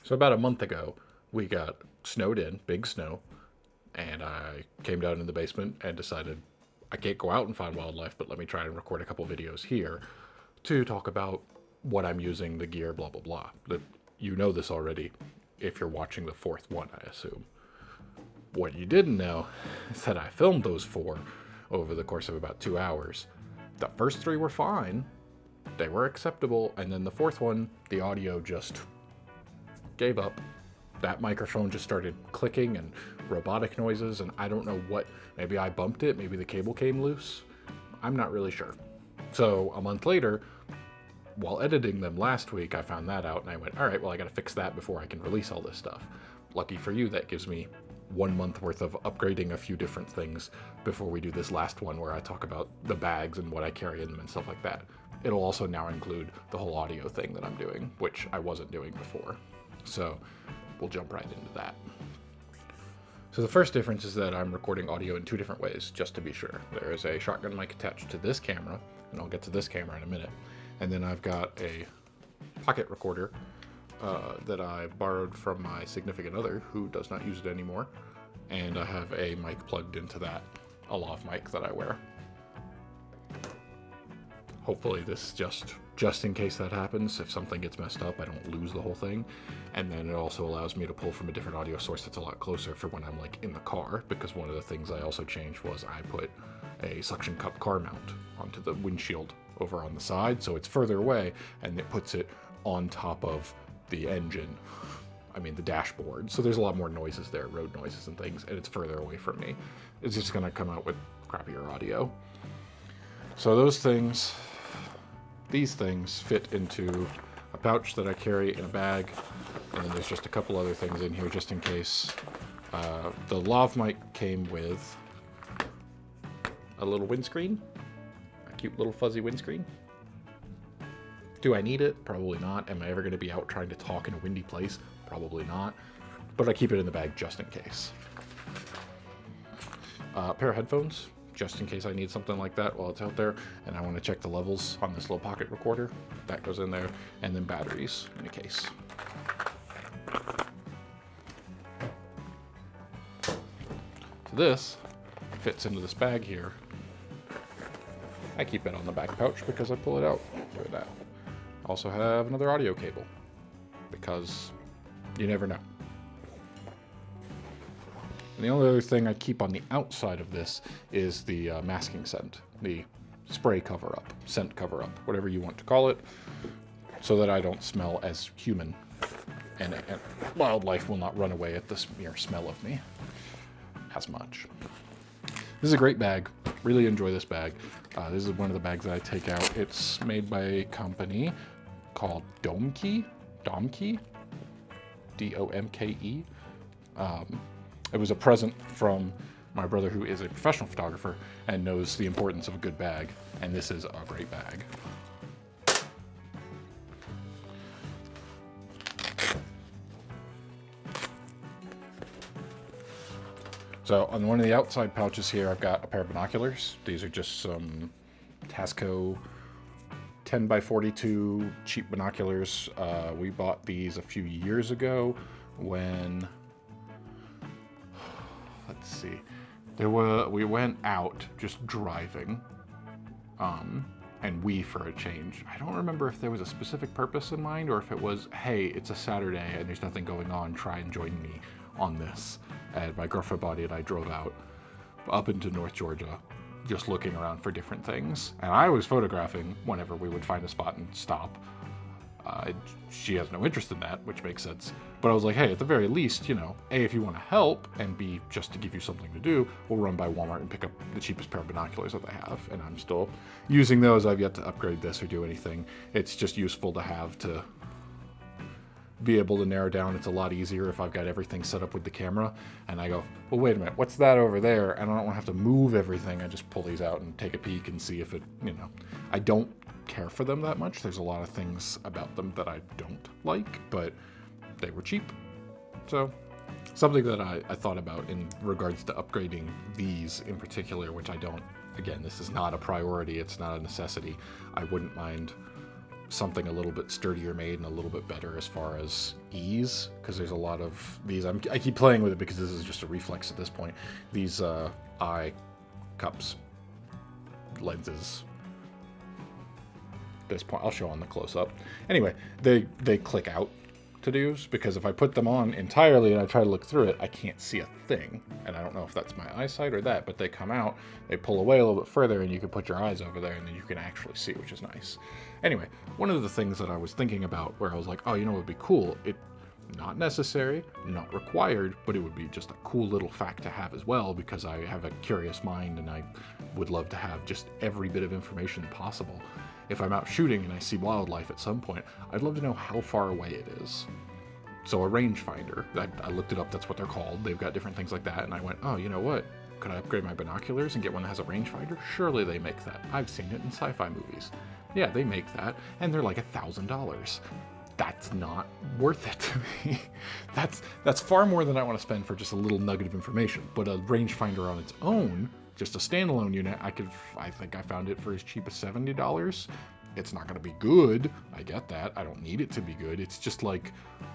So about a month ago, we got snowed in, big snow, and I came down in the basement and decided I can't go out and find wildlife, but let me try and record a couple videos here to talk about what I'm using, the gear, blah, blah, blah. You know this already if you're watching the fourth one, I assume. What you didn't know is that I filmed those four over the course of about 2 hours. The first three were fine. They were acceptable. And then the fourth one, the audio just gave up. That microphone just started clicking and robotic noises, and I don't know what. Maybe I bumped it, maybe the cable came loose. I'm not really sure. So a month later, while editing them last week, I found that out and I went, all right, well, I got to fix that before I can release all this stuff. Lucky for you, that gives me 1 month worth of upgrading a few different things before we do this last one where I talk about the bags and what I carry in them and stuff like that. It'll also now include the whole audio thing that I'm doing, which I wasn't doing before. So we'll jump right into that. So the first difference is that I'm recording audio in two different ways, just to be sure. There is a shotgun mic attached to this camera, and I'll get to this camera in a minute. And then I've got a pocket recorder that I borrowed from my significant other, who does not use it anymore. And I have a mic plugged into that, a lav mic that I wear. Hopefully this just in case that happens, if something gets messed up, I don't lose the whole thing. And then it also allows me to pull from a different audio source that's a lot closer for when I'm like in the car, because one of the things I also changed was I put a suction cup car mount onto the windshield over on the side, so it's further away, and it puts it on top of the engine. I mean, the dashboard. So there's a lot more noises there, road noises and things, and it's further away from me. It's just gonna come out with crappier audio. So these things fit into a pouch that I carry in a bag, and then there's just a couple other things in here just in case. The lav mic came with a little windscreen, a cute little fuzzy windscreen. Do I need it? Probably not. Am I ever going to be out trying to talk in a windy place? Probably not. But I keep it in the bag just in case. A pair of headphones, just in case I need something like that while it's out there, and I want to check the levels on this little pocket recorder. That goes in there, and then batteries in a case. So this fits into this bag here. I keep it on the back pouch because I pull it out. Do that. Also have another audio cable because you never know. And the only other thing I keep on the outside of this is the masking scent, the spray cover-up, scent cover-up, whatever you want to call it, so that I don't smell as human, and wildlife will not run away at the mere smell of me as much. This is a great bag. Really enjoy this bag. This is one of the bags that I take out. It's made by a company called Domke, D-O-M-K-E. It was a present from my brother, who is a professional photographer and knows the importance of a good bag, and this is a great bag. So on one of the outside pouches here, I've got a pair of binoculars. These are just some Tascam 10x42 cheap binoculars. We bought these a few years ago when, let's see, we went out just driving, and for a change. I don't remember if there was a specific purpose in mind or if it was, hey, it's a Saturday and there's nothing going on, try and join me on this. And my girlfriend bought it. I drove out up into North Georgia just looking around for different things, and I was photographing whenever we would find a spot and stop. She has no interest in that, which makes sense, but I was like, hey, at the very least, you know, A, if you want to help, and B, just to give you something to do, we'll run by Walmart and pick up the cheapest pair of binoculars that they have, and I'm still using those. I've yet to upgrade this or do anything. It's just useful to have to be able to narrow down. It's a lot easier if I've got everything set up with the camera and I go, well, wait a minute, what's that over there? And I don't want to have to move everything. I just pull these out and take a peek and see if it, you know, I don't care for them that much. There's a lot of things about them that I don't like, but they were cheap. So something that I thought about in regards to upgrading these in particular, which I don't, again, this is not a priority. It's not a necessity. I wouldn't mind something a little bit sturdier made and a little bit better as far as ease, because there's a lot of these. I keep playing with it because this is just a reflex at this point. These eye cups, lenses. At this point, I'll show on the close-up. Anyway, they click out to do's, because if I put them on entirely and I try to look through it, I can't see a thing. And I don't know if that's my eyesight or that, but they come out, they pull away a little bit further, and you can put your eyes over there and then you can actually see, which is nice. Anyway, one of the things that I was thinking about where I was like, oh, you know what would be cool? It not necessary, not required, but it would be just a cool little fact to have as well, because I have a curious mind and I would love to have just every bit of information possible. If I'm out shooting and I see wildlife at some point, I'd love to know how far away it is. So a rangefinder, I looked it up, that's what they're called. They've got different things like that, and I went, oh, you know what? Could I upgrade my binoculars and get one that has a rangefinder? Surely they make that. I've seen it in sci-fi movies. Yeah, they make that, and they're like $1,000. That's not worth it to me. That's far more than I want to spend for just a little nugget of information. But a rangefinder on its own, just a standalone unit, I think I found it for as cheap as $70. It's not going to be good. I get that. I don't need it to be good. It's just like,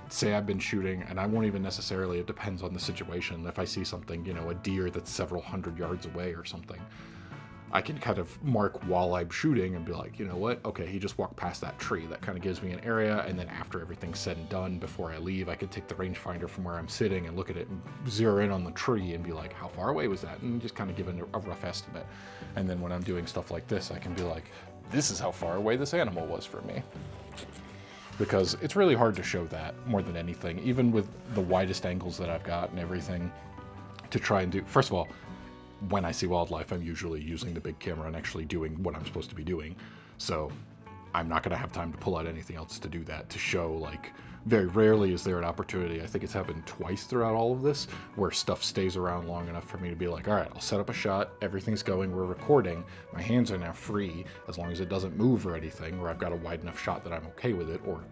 say I've been shooting, and I won't even necessarily, it depends on the situation. If I see something, you know, a deer that's several hundred yards away or something, I can kind of mark while I'm shooting and be like, you know what? Okay, he just walked past that tree. That kind of gives me an area, and then after everything's said and done, before I leave, I could take the rangefinder from where I'm sitting and look at it and zero in on the tree and be like, how far away was that? And just kind of give a rough estimate. And then when I'm doing stuff like this, I can be like, this is how far away this animal was from me. Because it's really hard to show that more than anything, even with the widest angles that I've got and everything, to try and do. First of all, when I see wildlife, I'm usually using the big camera and actually doing what I'm supposed to be doing. So I'm not going to have time to pull out anything else to do that, to show, like, very rarely is there an opportunity. I think it's happened twice throughout all of this where stuff stays around long enough for me to be like, all right, I'll set up a shot, everything's going, we're recording, my hands are now free, as long as it doesn't move or anything, where I've got a wide enough shot that I'm okay with it, or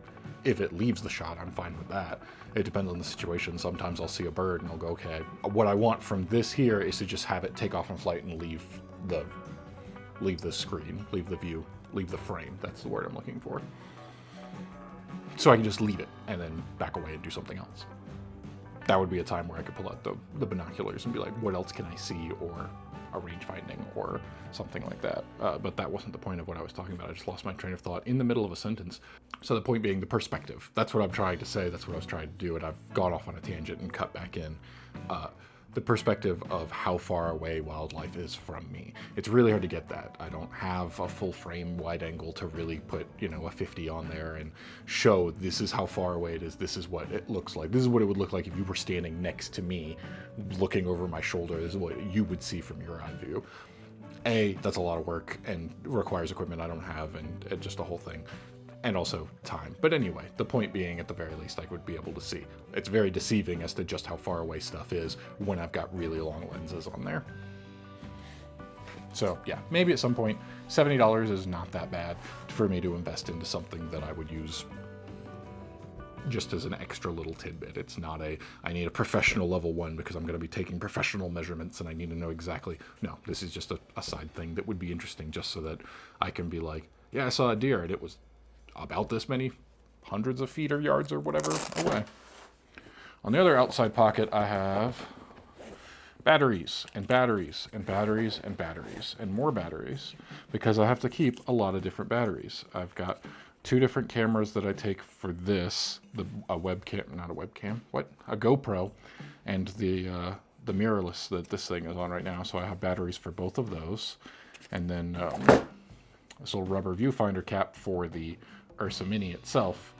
if it leaves the shot, I'm fine with that. It depends on the situation. Sometimes I'll see a bird and I'll go, okay, what I want from this here is to just have it take off in flight and leave the screen, leave the view, leave the frame. That's the word I'm looking for. So I can just leave it and then back away and do something else. That would be a time where I could pull out the binoculars and be like, what else can I see, or a range finding or something like that. But that wasn't the point of what I was talking about. I just lost my train of thought in the middle of a sentence. So the point being the perspective. That's what I'm trying to say. That's what I was trying to do. And I've gone off on a tangent and cut back in. The perspective of how far away wildlife is from me. It's really hard to get that. I don't have a full frame wide angle to really put, you know, a 50 on there and show this is how far away it is. This is what it looks like. This is what it would look like if you were standing next to me, looking over my shoulder. This is what you would see from your eye view. That's a lot of work and requires equipment I don't have, and just a whole thing. And also time. But anyway, the point being, at the very least, I would be able to see. It's very deceiving as to just how far away stuff is when I've got really long lenses on there. So yeah, maybe at some point, $70 is not that bad for me to invest into something that I would use just as an extra little tidbit. It's not I need a professional level one because I'm going to be taking professional measurements and I need to know exactly. No, this is just a side thing that would be interesting just so that I can be like, yeah, I saw a deer and it was about this many hundreds of feet or yards or whatever away. On the other outside pocket, I have batteries and batteries and batteries and batteries and more batteries, because I have to keep a lot of different batteries. I've got 2 different cameras that I take for this, a GoPro, and the mirrorless that this thing is on right now. So I have batteries for both of those, and then this little rubber viewfinder cap for the Ursa Mini itself,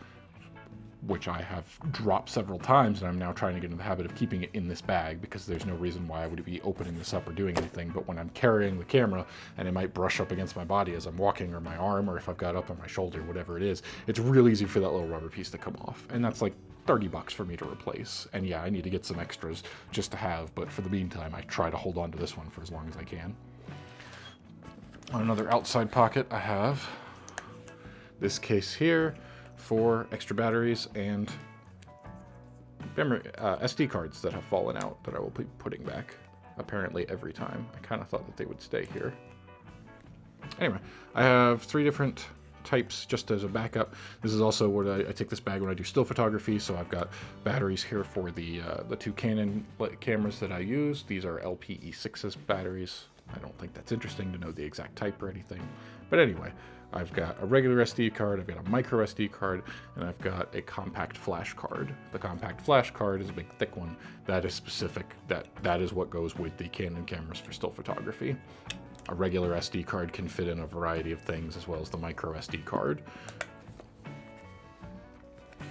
which I have dropped several times, and I'm now trying to get in the habit of keeping it in this bag because there's no reason why I would be opening this up or doing anything. But when I'm carrying the camera and it might brush up against my body as I'm walking, or my arm, or if I've got up on my shoulder, whatever it is, it's real easy for that little rubber piece to come off. And that's like $30 for me to replace. And yeah, I need to get some extras just to have, but for the meantime, I try to hold on to this one for as long as I can. On another outside pocket, I have this case here for extra batteries and memory, SD cards that have fallen out that I will be putting back apparently every time. I kind of thought that they would stay here. Anyway, I have 3 different types just as a backup. This is also what I take this bag when I do still photography. So I've got batteries here for the two Canon cameras that I use. These are LPE6s batteries. I don't think that's interesting to know the exact type or anything. But anyway, I've got a regular SD card, I've got a micro SD card, and I've got a compact flash card. The compact flash card is a big thick one. That is specific, that is what goes with the Canon cameras for still photography. A regular SD card can fit in a variety of things, as well as the micro SD card. I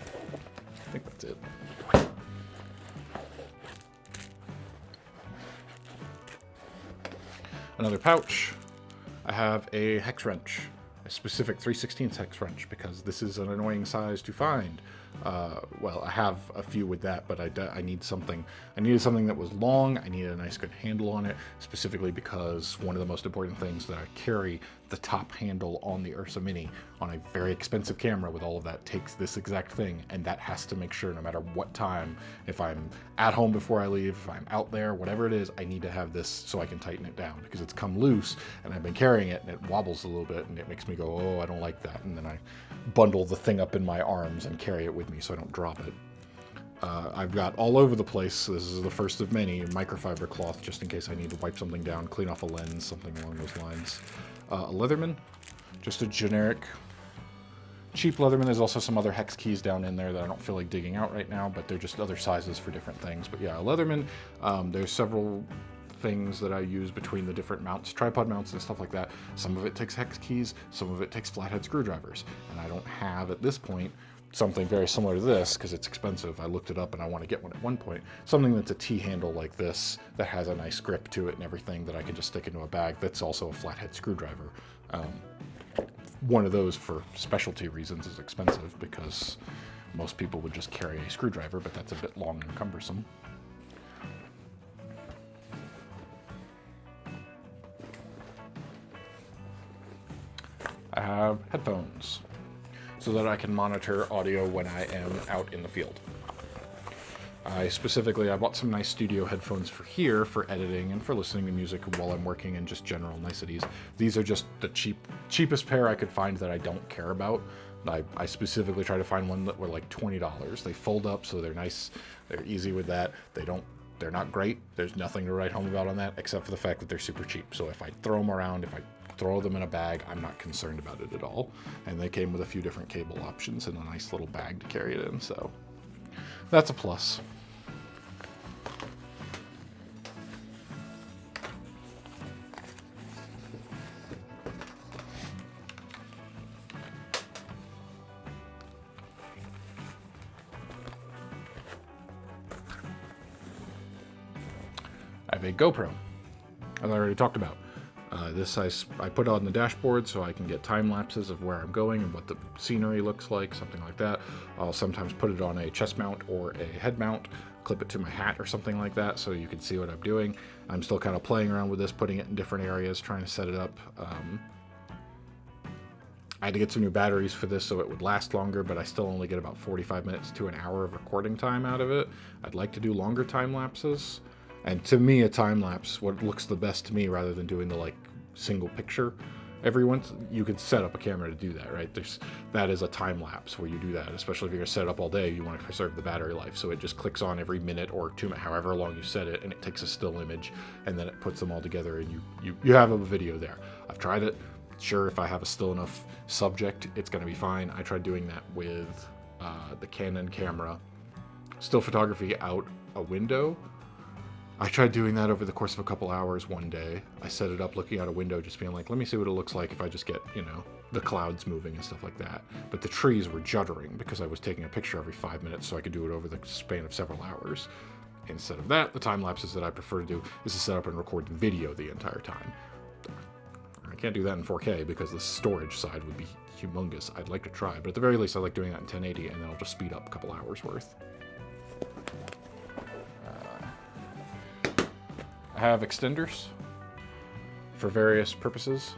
think that's it. Another pouch. I have a hex wrench, a specific 3/16 hex wrench, because this is an annoying size to find. Well, I have a few with that, but I need something. I needed something that was long. I needed a nice good handle on it, specifically because one of the most important things that I carry, the top handle on the Ursa Mini on a very expensive camera with all of that, takes this exact thing, and that has to make sure no matter what time, if I'm at home before I leave, if I'm out there, whatever it is, I need to have this so I can tighten it down, because it's come loose and I've been carrying it and it wobbles a little bit and it makes me go, oh, I don't like that. And then I bundle the thing up in my arms and carry it with me so I don't drop it. I've got all over the place, this is the first of many, microfiber cloth just in case I need to wipe something down, clean off a lens, something along those lines. A Leatherman, just a generic cheap Leatherman. There's also some other hex keys down in there that I don't feel like digging out right now, but they're just other sizes for different things. But yeah, a Leatherman, there's several things that I use between the different mounts, tripod mounts and stuff like that. Some of it takes hex keys, some of it takes flathead screwdrivers, and I don't have at this point something very similar to this because it's expensive. I looked it up and I want to get one at one point. Something that's a T-handle like this that has a nice grip to it and everything that I can just stick into a bag that's also a flathead screwdriver. One of those for specialty reasons is expensive because most people would just carry a screwdriver, but that's a bit long and cumbersome. I have headphones so that I can monitor audio when I am out in the field. I bought some nice studio headphones for here for editing and for listening to music while I'm working and just general niceties. These are just the cheapest pair I could find that I don't care about. I specifically try to find one that were like $20. They fold up, so they're nice. They're easy with that. They're not great. There's nothing to write home about on that except for the fact that they're super cheap. So if I throw them around, if I throw them in a bag, I'm not concerned about it at all. And they came with a few different cable options and a nice little bag to carry it in, so that's a plus. I have a GoPro, as I already talked about. This I put on the dashboard so I can get time lapses of where I'm going and what the scenery looks like, something like that. I'll sometimes put it on a chest mount or a head mount, clip it to my hat or something like that so you can see what I'm doing. I'm still kind of playing around with this, putting it in different areas, trying to set it up. I had to get some new batteries for this so it would last longer, but I still only get about 45 minutes to an hour of recording time out of it. I'd like to do longer time lapses. And to me, a time lapse, what looks the best to me, rather than doing the like single picture every once, you can set up a camera to do that, right? That is a time lapse where you do that, especially if you're gonna set it up all day, you want to preserve the battery life. So it just clicks on every minute or 2 minutes, however long you set it, and it takes a still image, and then it puts them all together, and you have a video there. I've tried it. Sure, if I have a still enough subject, it's gonna be fine. I tried doing that with the Canon camera, still photography out a window. I tried doing that over the course of a couple hours one day. I set it up looking out a window, just being like, let me see what it looks like if I just get, the clouds moving and stuff like that. But the trees were juddering because I was taking a picture every 5 minutes, so I could do it over the span of several hours. Instead of that, the time lapses that I prefer to do is to set up and record the video the entire time. I can't do that in 4K because the storage side would be humongous. I'd like to try, but at the very least I like doing that in 1080, and then I'll just speed up a couple hours worth. I have extenders for various purposes,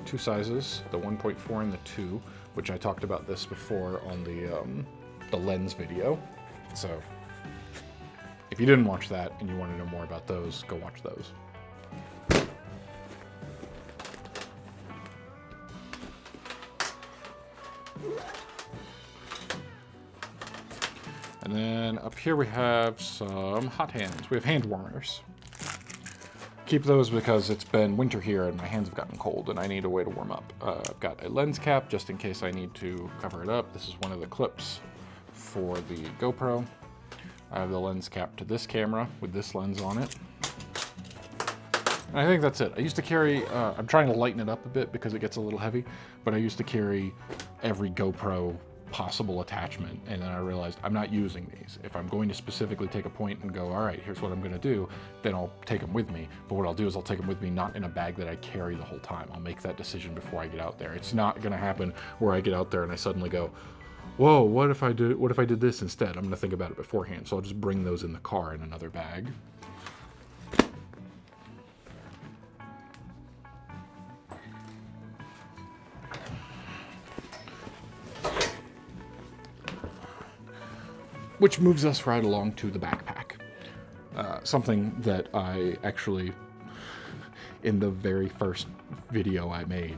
2 sizes, the 1.4 and the 2, which I talked about this before on the lens video. So if you didn't watch that and you want to know more about those, go watch those. And then up here we have some hot hands. We have hand warmers. Keep those because it's been winter here and my hands have gotten cold and I need a way to warm up. I've got a lens cap just in case I need to cover it up. This is one of the clips for the GoPro. I have the lens cap to this camera with this lens on it. And I think that's it. I used to carry, I'm trying to lighten it up a bit because it gets a little heavy, but I used to carry every GoPro possible attachment, and then I realized I'm not using these. If I'm going to specifically take a point and go, all right, here's what I'm going to do, then I'll take them with me. But what I'll do is I'll take them with me not in a bag that I carry the whole time. I'll make that decision before I get out there. It's not going to happen where I get out there and I suddenly go, whoa, what if I did this instead? I'm going to think about it beforehand. So I'll just bring those in the car in another bag. Which moves us right along to the backpack. Something that I actually, in the very first video I made,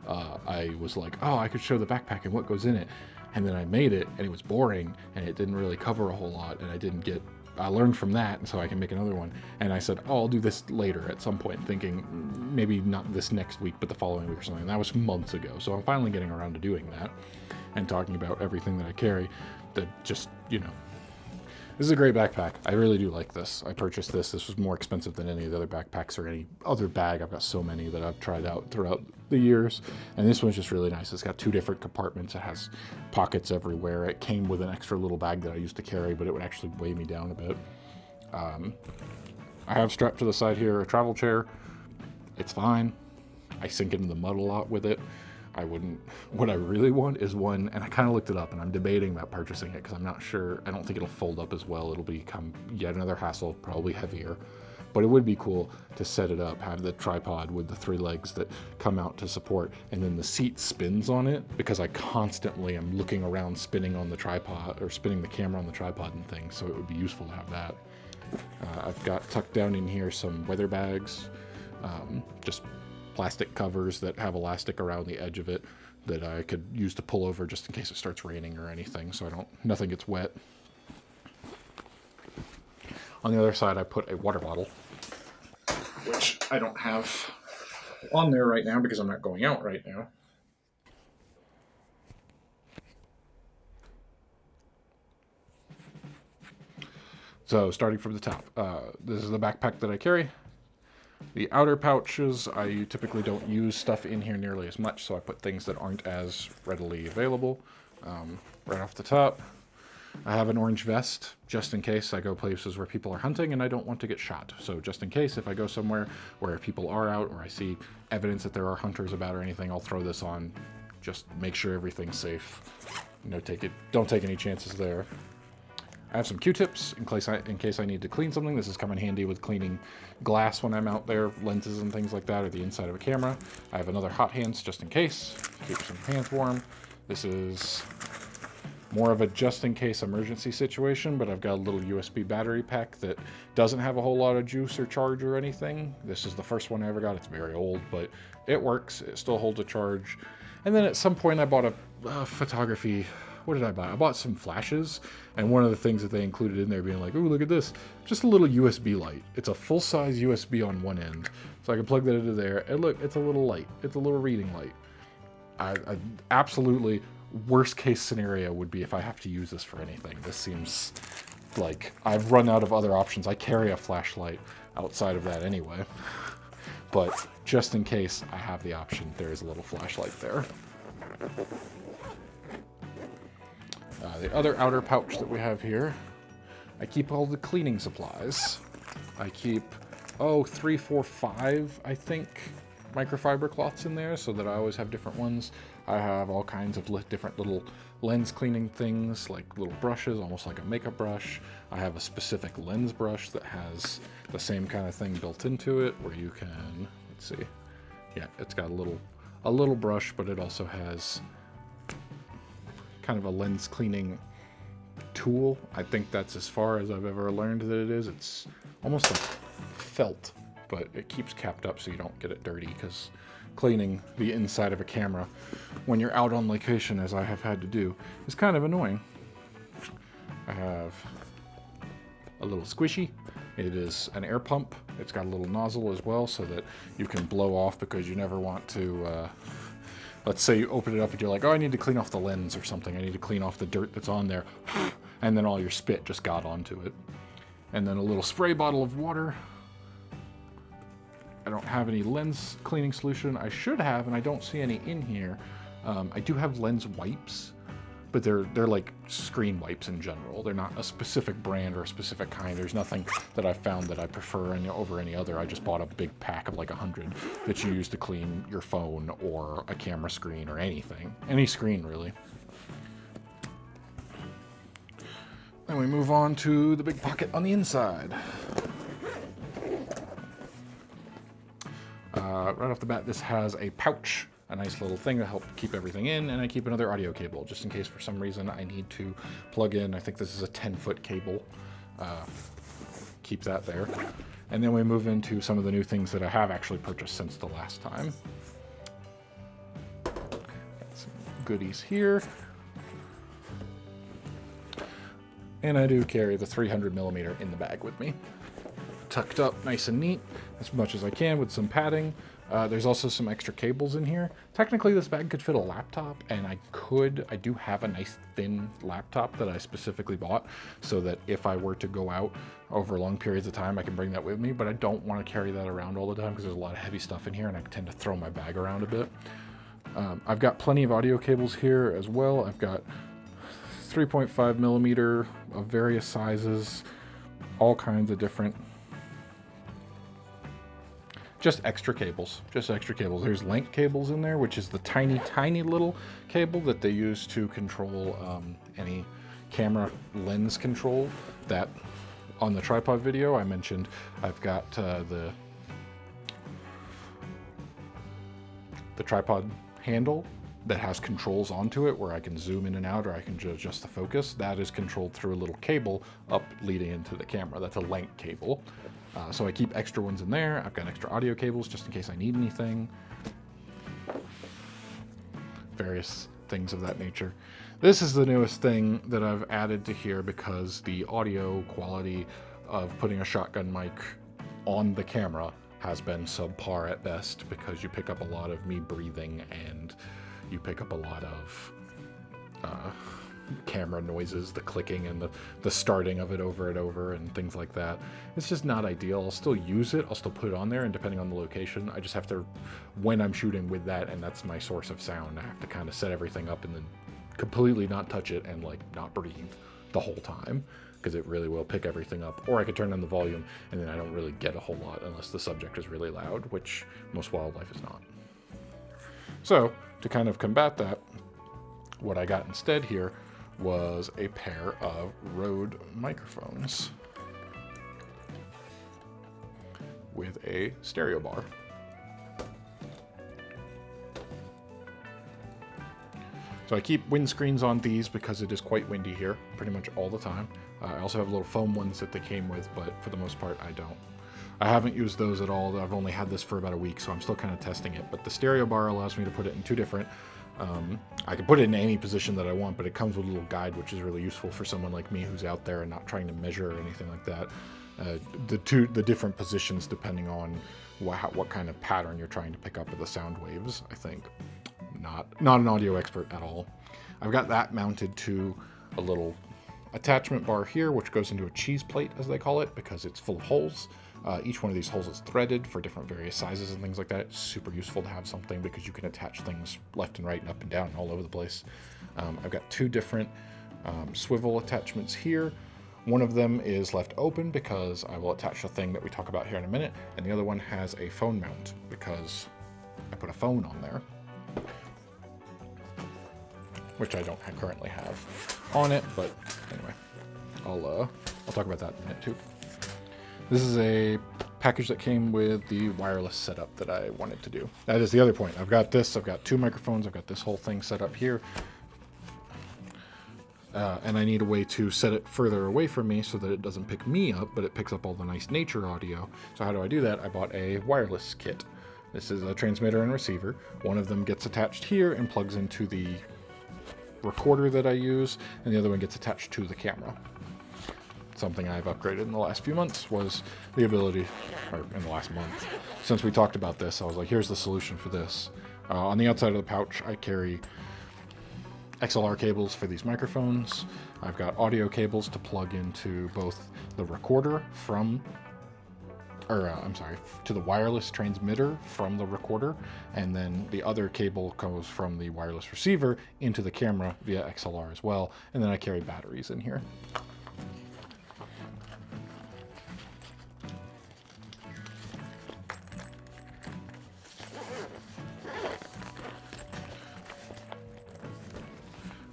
I was like, oh, I could show the backpack and what goes in it. And then I made it and it was boring and it didn't really cover a whole lot and I learned from that, and so I can make another one. And I said, oh, I'll do this later at some point, thinking maybe not this next week, but the following week or something. And that was months ago. So I'm finally getting around to doing that and talking about everything that I carry that just, you know, this is a great backpack. I really do like this. I purchased this. This was more expensive than any of the other backpacks or any other bag. I've got so many that I've tried out throughout the years. And this one's just really nice. It's got 2 different compartments. It has pockets everywhere. It came with an extra little bag that I used to carry, but it would actually weigh me down a bit. I have strapped to the side here a travel chair. It's fine. I sink into the mud a lot with it. What I really want is one, and I kind of looked it up and I'm debating about purchasing it because I'm not sure. I don't think it'll fold up as well. It'll become yet another hassle, probably heavier, but it would be cool to set it up, have the tripod with the 3 legs that come out to support, and then the seat spins on it because I constantly am looking around spinning on the tripod or spinning the camera on the tripod and things. So it would be useful to have that. I've got tucked down in here some weather bags, just plastic covers that have elastic around the edge of it that I could use to pull over just in case it starts raining or anything, so nothing gets wet. On the other side, I put a water bottle, which I don't have on there right now because I'm not going out right now. So starting from the top, this is the backpack that I carry. The outer pouches, I typically don't use stuff in here nearly as much, so I put things that aren't as readily available. Right off the top, I have an orange vest, just in case I go places where people are hunting and I don't want to get shot. So just in case, if I go somewhere where people are out or I see evidence that there are hunters about or anything, I'll throw this on, just make sure everything's safe. Don't take any chances there. I have some Q-tips in case I need to clean something. This has come in handy with cleaning glass when I'm out there, lenses and things like that, or the inside of a camera. I have another hot hands just in case, keep some hands warm. This is more of a just in case emergency situation, but I've got a little USB battery pack that doesn't have a whole lot of juice or charge or anything. This is the first one I ever got. It's very old, but it works. It still holds a charge. And then at some point I bought a photography. What did I buy? I bought some flashes, and one of the things that they included in there being like, ooh, look at this, just a little USB light. It's a full-size USB on one end, so I can plug that into there, and look, it's a little light. It's a little reading light. I absolutely worst case scenario would be if I have to use this for anything. This seems like I've run out of other options. I carry a flashlight outside of that anyway, but just in case I have the option, there is a little flashlight there. The other outer pouch that we have here, I keep all the cleaning supplies. I keep, 3, 4, 5, I think, microfiber cloths in there so that I always have different ones. I have all kinds of different little lens cleaning things, like little brushes, almost like a makeup brush. I have a specific lens brush that has the same kind of thing built into it where you can, let's see, yeah, it's got a little brush, but it also has kind of a lens cleaning tool. I think that's as far as I've ever learned that it is. It's almost like felt, but it keeps capped up so you don't get it dirty because cleaning the inside of a camera when you're out on location, as I have had to do, is kind of annoying. I have a little squishy. It is an air pump. It's got a little nozzle as well so that you can blow off, because you never want to, let's say you open it up and you're like, oh, I need to clean off the lens or something. I need to clean off the dirt that's on there. And then all your spit just got onto it. And then a little spray bottle of water. I don't have any lens cleaning solution. I should have, and I don't see any in here. I do have lens wipes, but they're like screen wipes in general. They're not a specific brand or a specific kind. There's nothing that I found that I prefer over any other. I just bought a big pack of like 100 that you use to clean your phone or a camera screen or anything. Any screen, really. Then we move on to the big pocket on the inside. Right off the bat, this has a pouch, a nice little thing to help keep everything in, and I keep another audio cable just in case for some reason I need to plug in. I think this is a 10-foot cable. Keep that there. And then we move into some of the new things that I have actually purchased since the last time. Got some goodies here. And I do carry the 300mm in the bag with me. Tucked up nice and neat, as much as I can with some padding. There's also some extra cables in here. Technically this bag could fit a laptop, and I do have a nice thin laptop that I specifically bought so that if I were to go out over long periods of time, I can bring that with me, but I don't want to carry that around all the time because there's a lot of heavy stuff in here and I tend to throw my bag around a bit. I've got plenty of audio cables here as well. I've got 3.5mm of various sizes, all kinds of different. Just extra cables. There's link cables in there, which is the tiny, tiny little cable that they use to control any camera lens control. That on the tripod video I mentioned, I've got the tripod handle that has controls onto it where I can zoom in and out, or I can adjust the focus. That is controlled through a little cable up leading into the camera. That's a link cable. So I keep extra ones in there. I've got extra audio cables just in case I need anything. Various things of that nature. This is the newest thing that I've added to here because the audio quality of putting a shotgun mic on the camera has been subpar at best, because you pick up a lot of me breathing and you pick up a lot of camera noises, the clicking and the starting of it over and over and things like that. It's just not ideal. I'll still use it, I'll still put it on there, and depending on the location, I just have to, when I'm shooting with that and that's my source of sound, I have to kind of set everything up and then completely not touch it and like not breathe the whole time, because it really will pick everything up. Or I could turn on the volume and then I don't really get a whole lot unless the subject is really loud, which most wildlife is not. So to kind of combat that, what I got instead here was a pair of Rode microphones with a stereo bar. So I keep windscreens on these because it is quite windy here pretty much all the time. I also have little foam ones that they came with, but for the most part I don't. I haven't used those at all. I've only had this for about a week, so I'm still kind of testing it. But the stereo bar allows me to put it in two different I can put it in any position that I want, but it comes with a little guide, which is really useful for someone like me who's out there and not trying to measure or anything like that. The different positions depending on what kind of pattern you're trying to pick up with the sound waves, I think. Not an audio expert at all. I've got that mounted to a little attachment bar here, which goes into a cheese plate, as they call it, because it's full of holes. Each one of these holes is threaded for different various sizes and things like that. It's super useful to have something because you can attach things left and right and up and down and all over the place. I've got two different swivel attachments here. One of them is left open because I will attach the thing that we talk about here in a minute, and the other one has a phone mount because I put a phone on there, which I don't currently have on it, but anyway, I'll talk about that in a minute too. This is a package that came with the wireless setup that I wanted to do. That is the other point. I've got this, I've got two microphones, I've got this whole thing set up here. And I need a way to set it further away from me so that it doesn't pick me up, but it picks up all the nice nature audio. So how do I do that? I bought a wireless kit. This is a transmitter and receiver. One of them gets attached here and plugs into the recorder that I use, and the other one gets attached to the camera. Something I've upgraded in the last few months was the ability, or in the last month, since we talked about this, I was like, here's the solution for this. On the outside of the pouch, I carry XLR cables for these microphones. I've got audio cables to plug into both the recorder to the wireless transmitter from the recorder, and then the other cable goes from the wireless receiver into the camera via XLR as well, and then I carry batteries in here.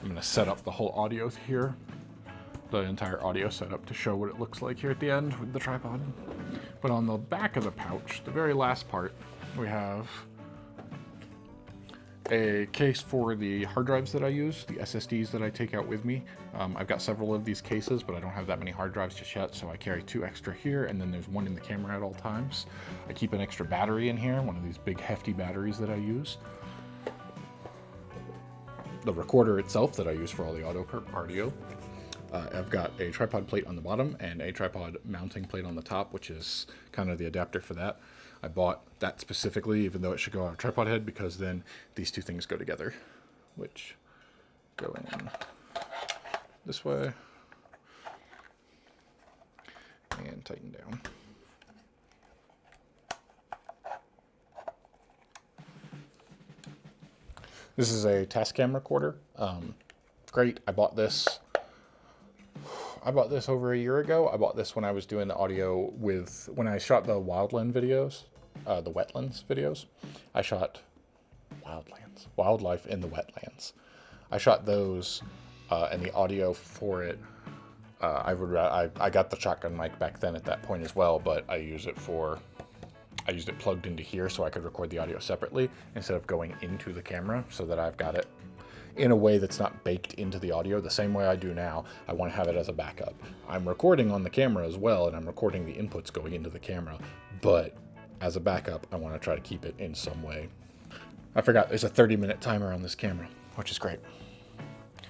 I'm going to set up the whole audio here, the entire audio setup, to show what it looks like here at the end with the tripod. But on the back of the pouch, the very last part, we have a case for the hard drives that I use, the SSDs that I take out with me. I've got several of these cases, but I don't have that many hard drives just yet, so I carry 2 extra here, and then there's one in the camera at all times. I keep an extra battery in here, one of these big hefty batteries that I use. The recorder itself that I use for all the audio. I've got a tripod plate on the bottom and a tripod mounting plate on the top, which is kind of the adapter for that. I bought that specifically, even though it should go on a tripod head, because then these two things go together, which go in this way and tighten down. This is a Tascam recorder. Great. I bought this over a year ago. I bought this when I was doing the audio when I shot the wildland videos, the wetlands videos. I shot wildlife in the wetlands. I shot those, and the audio for it, I got the shotgun mic back then at that point as well, but I used it plugged into here so I could record the audio separately instead of going into the camera, so that I've got it in a way that's not baked into the audio the same way I do now. I want to have it as a backup. I'm recording on the camera as well, and I'm recording the inputs going into the camera, but as a backup, I want to try to keep it in some way. I forgot there's a 30-minute timer on this camera, which is great.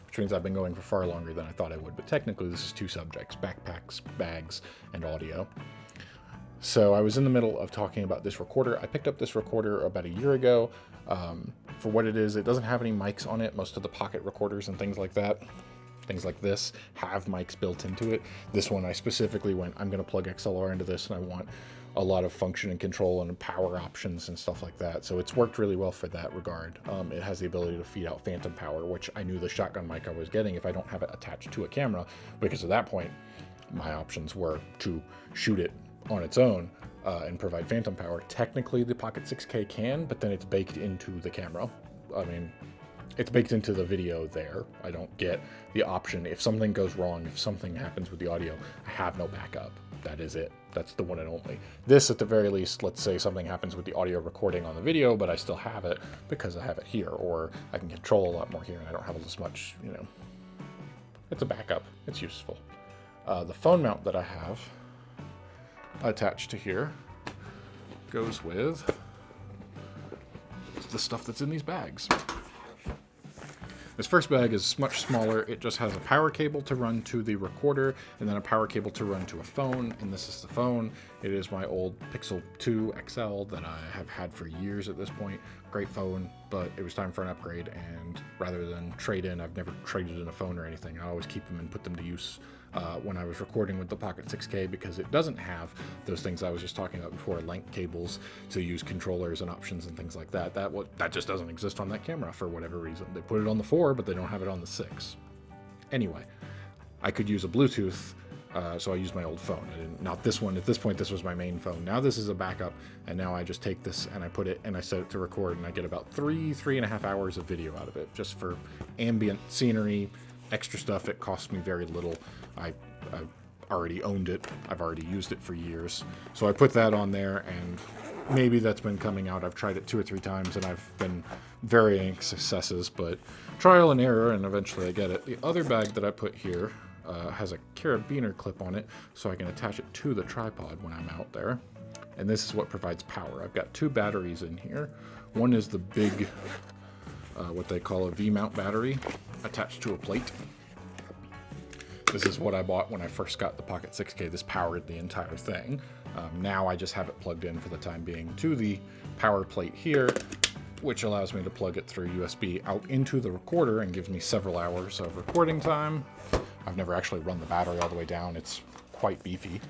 Which means I've been going for far longer than I thought I would, but technically this is 2 subjects, backpacks, bags, and audio. So I was in the middle of talking about this recorder. I picked up this recorder about a year ago. For what it is, it doesn't have any mics on it. Most of the pocket recorders and things like that, things like this, have mics built into it. This one I specifically went, I'm going to plug XLR into this, and I want a lot of function and control and power options and stuff like that. So it's worked really well for that regard. It has the ability to feed out phantom power, which I knew the shotgun mic I was getting if I don't have it attached to a camera, because at that point, my options were to shoot it on its own and provide phantom power. Technically the Pocket 6K can, but then it's baked into the camera. I mean, it's baked into the video there. I don't get the option. If something goes wrong, if something happens with the audio, I have no backup. That is it. That's the one and only. This, at the very least, let's say something happens with the audio recording on the video, but I still have it because I have it here, or I can control a lot more here and I don't have as much, It's a backup. It's useful. The phone mount that I have attached to here goes with the stuff that's in these bags. This first bag is much smaller. It just has a power cable to run to the recorder and then a power cable to run to a phone, and this is the phone. It is my old Pixel 2 XL that I have had for years at this point. Great phone, but it was time for an upgrade, and rather than trade in, I've never traded in a phone or anything. I always keep them and put them to use when I was recording with the Pocket 6K, because it doesn't have those things I was just talking about before, link cables to use controllers and options and things like that. That just doesn't exist on that camera for whatever reason. They put it on the 4, but they don't have it on the 6. Anyway, I could use a Bluetooth, so I used my old phone. Not this one. At this point, this was my main phone. Now this is a backup, and now I just take this and I put it and I set it to record, and I get about 3.5 hours of video out of it, just for ambient scenery, extra stuff. It costs me very little. I already owned it. I've already used it for years. So I put that on there, and maybe that's been coming out. I've tried it 2 or 3 times, and I've been varying successes, but trial and error, and eventually I get it. The other bag that I put here has a carabiner clip on it, so I can attach it to the tripod when I'm out there. and this is what provides power. I've got two batteries in here. One is the big, what they call a V-mount battery attached to a plate. This is what I bought when I first got the Pocket 6K. This powered the entire thing. Now I just have it plugged in for the time being to the power plate here, which allows me to plug it through USB out into the recorder and gives me several hours of recording time. I've never actually run the battery all the way down. It's quite beefy.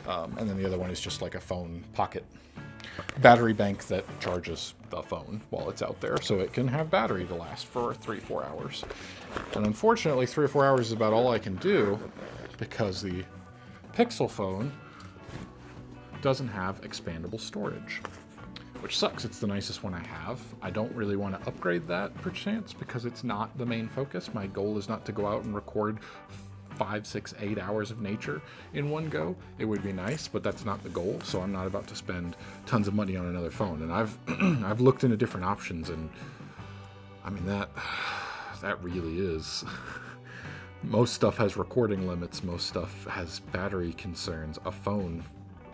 And then the other one is just like a phone pocket battery bank that charges the phone while it's out there, so it can have battery to last for 3-4 hours. And unfortunately, 3 or 4 hours is about all I can do because the Pixel phone doesn't have expandable storage, which sucks. It's the nicest one I have. I don't really want to upgrade that perchance because it's not the main focus. My goal is not to go out and record 5, 6, 8 hours of nature in one go. It would be nice, but that's not the goal, so I'm not about to spend tons of money on another phone. And I've looked into different options, and I mean, that really is. Most stuff has recording limits, most stuff has battery concerns. A phone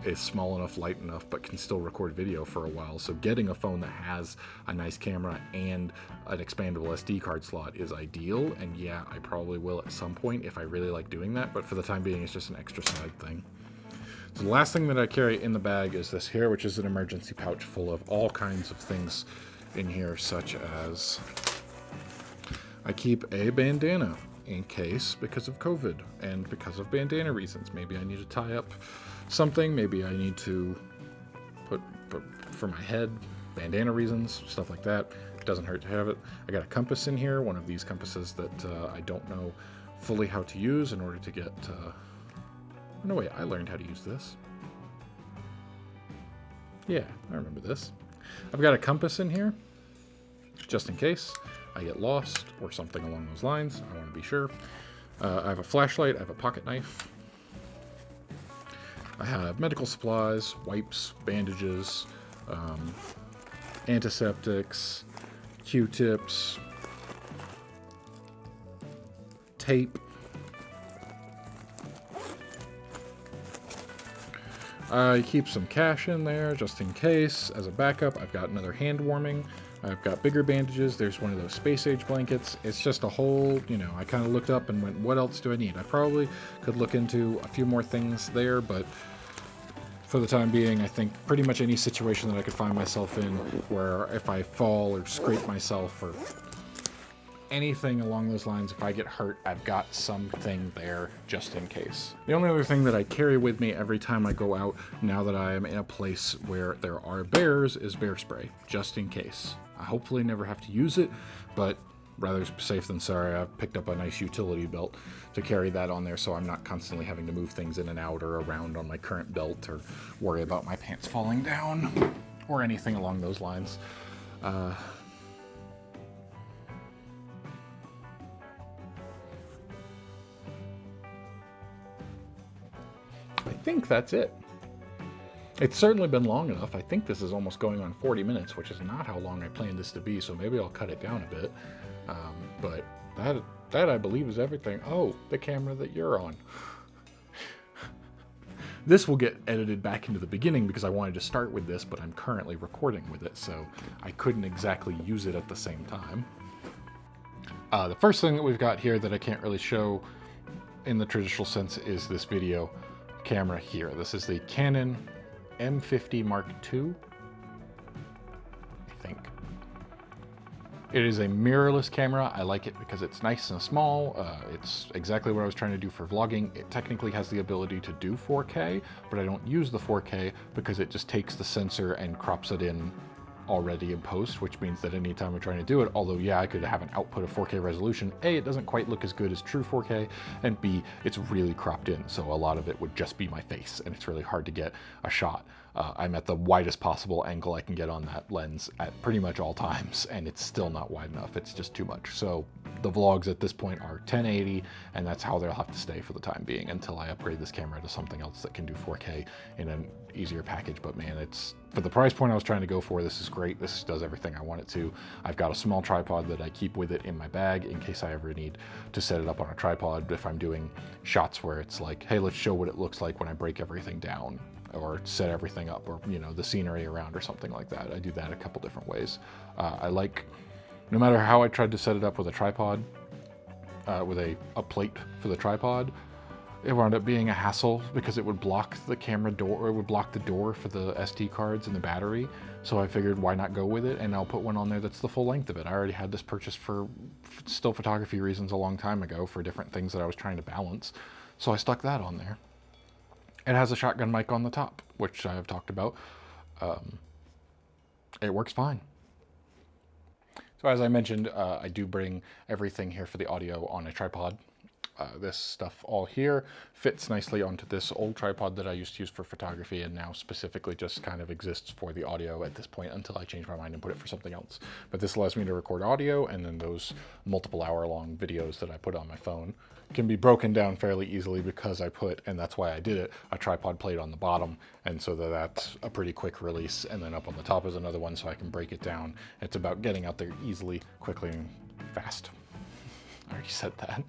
is small enough, light enough, but can still record video for a while. So getting a phone that has a nice camera and an expandable SD card slot is ideal. And yeah, I probably will at some point if I really like doing that, but for the time being, it's just an extra side thing. So the last thing that I carry in the bag is this here, which is an emergency pouch full of all kinds of things in here, such as I keep a bandana in case, because of COVID and because of bandana reasons. Maybe I need to tie up something, maybe I need to put for my head, bandana reasons, stuff like that. It doesn't hurt to have it. I got a compass in here, one of these compasses that I don't know fully how to use in order to get no wait, I learned how to use this. Yeah, I remember this. I've got a compass in here just in case I get lost or something along those lines. I want to be sure. I have a flashlight, I have a pocket knife. I have medical supplies, wipes, bandages, antiseptics, Q-tips, tape. I keep some cash in there just in case. As a backup, I've got another hand warming. I've got bigger bandages. There's one of those space age blankets. It's just a whole, I kind of looked up and went, what else do I need? I probably could look into a few more things there, but for the time being, I think pretty much any situation that I could find myself in where if I fall or scrape myself or anything along those lines, if I get hurt, I've got something there just in case. The only other thing that I carry with me every time I go out, now that I am in a place where there are bears, is bear spray, just in case. I hopefully never have to use it, but rather safe than sorry. I've picked up a nice utility belt to carry that on there so I'm not constantly having to move things in and out or around on my current belt or worry about my pants falling down or anything along those lines. I think that's it. It's certainly been long enough. I think this is almost going on 40 minutes, which is not how long I planned this to be, so maybe I'll cut it down a bit. But that I believe is everything. Oh, the camera that you're on. This will get edited back into the beginning because I wanted to start with this, but I'm currently recording with it, so I couldn't exactly use it at the same time. The first thing that we've got here that I can't really show in the traditional sense is this video camera here. This is the Canon M50 Mark II, I think. It is a mirrorless camera. I like it because it's nice and small. It's exactly what I was trying to do for vlogging. It technically has the ability to do 4K, but I don't use the 4K because it just takes the sensor and crops it in already in post, which means that anytime I'm trying to do it, although yeah, I could have an output of 4K resolution, A, it doesn't quite look as good as true 4K, and B, it's really cropped in, so a lot of it would just be my face, and it's really hard to get a shot. I'm at the widest possible angle I can get on that lens at pretty much all times, and it's still not wide enough. It's just too much. So the vlogs at this point are 1080, and that's how they'll have to stay for the time being until I upgrade this camera to something else that can do 4K in an easier package. But man, it's for the price point I was trying to go for, this is great. This does everything I want it to. I've got a small tripod that I keep with it in my bag in case I ever need to set it up on a tripod if I'm doing shots where it's like, hey, let's show what it looks like when I break everything down. or set everything up, or, you know, the scenery around or something like that. I do that a couple different ways. I like, no matter how I tried to set it up with a tripod, with a plate for the tripod, it wound up being a hassle because it would block the camera door, or it would block the door for the SD cards and the battery. So I figured, why not go with it? And I'll put one on there that's the full length of it. I already had this purchased for still photography reasons a long time ago for different things that I was trying to balance. So I stuck that on there. It has a shotgun mic on the top, which I have talked about. It works fine. So as I mentioned, I do bring everything here for the audio on a tripod. This stuff all here fits nicely onto this old tripod that I used to use for photography, and now specifically just kind of exists for the audio at this point until I change my mind and put it for something else. But this allows me to record audio, and then those multiple hour-long videos that I put on my phone can be broken down fairly easily because I put, and that's why I did it, a tripod plate on the bottom, and so that's a pretty quick release, and then up on the top is another one so I can break it down. It's about getting out there easily, quickly, and fast. I already said that.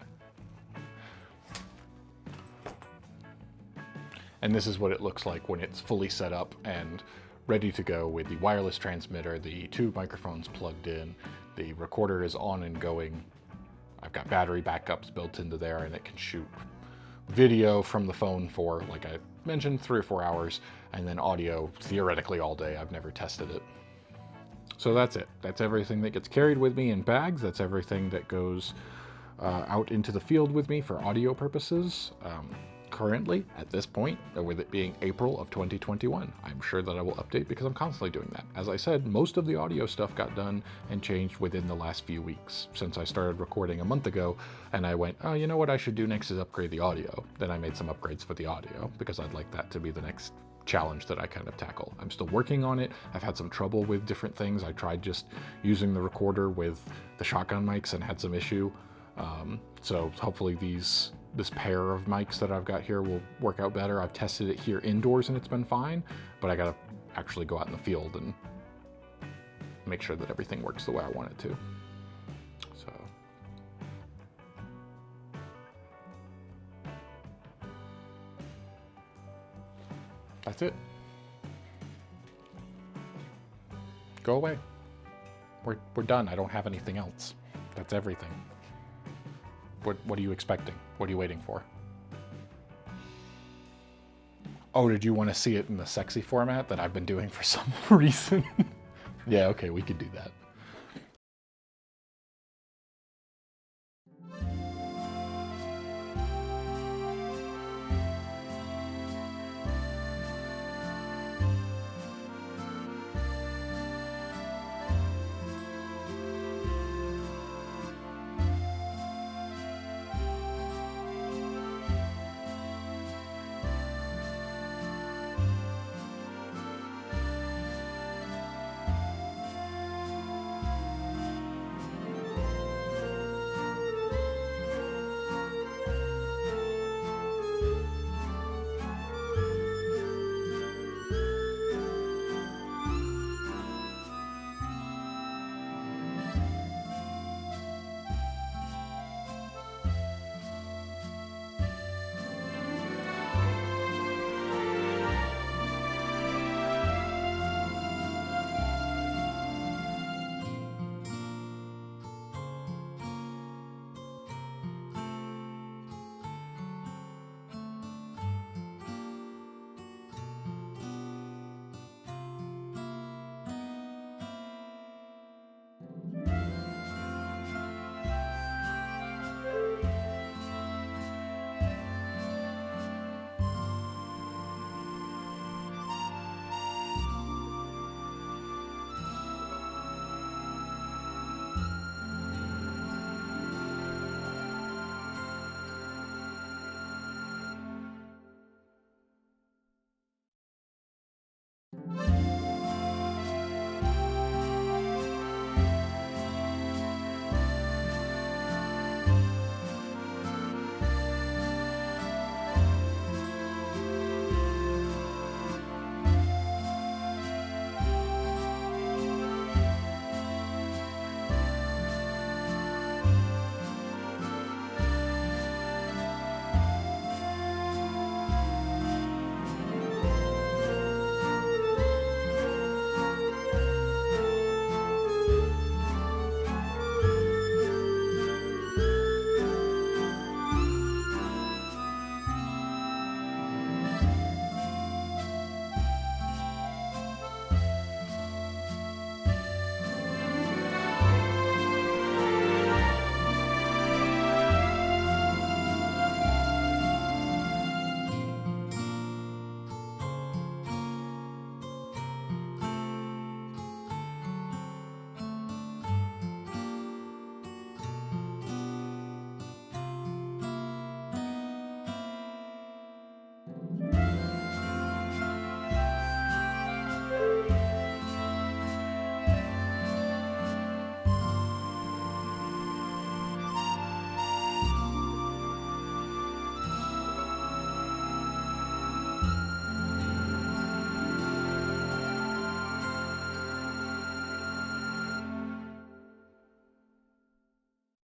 And this is what it looks like when it's fully set up and ready to go with the wireless transmitter, the 2 microphones plugged in, the recorder is on and going. I've got battery backups built into there, and it can shoot video from the phone for, like I mentioned, 3 or 4 hours, and then audio theoretically all day. I've never tested it. So that's it. That's everything that gets carried with me in bags. That's everything that goes out into the field with me for audio purposes. Currently, at this point, with it being April of 2021, I'm sure that I will update because I'm constantly doing that. As I said, most of the audio stuff got done and changed within the last few weeks since I started recording a month ago, and I went, oh, you know what I should do next is upgrade the audio. Then I made some upgrades for the audio because I'd like that to be the next challenge that I kind of tackle. I'm still working on it. I've had some trouble with different things. I tried just using the recorder with the shotgun mics and had some issue. So hopefully this pair of mics that I've got here will work out better. I've tested it here indoors and it's been fine, but I gotta actually go out in the field and make sure that everything works the way I want it to. So that's it. Go away. We're done. I don't have anything else. That's everything. What are you expecting? What are you waiting for? Oh, did you want to see it in the sexy format that I've been doing for some reason? Yeah, okay, we could do that.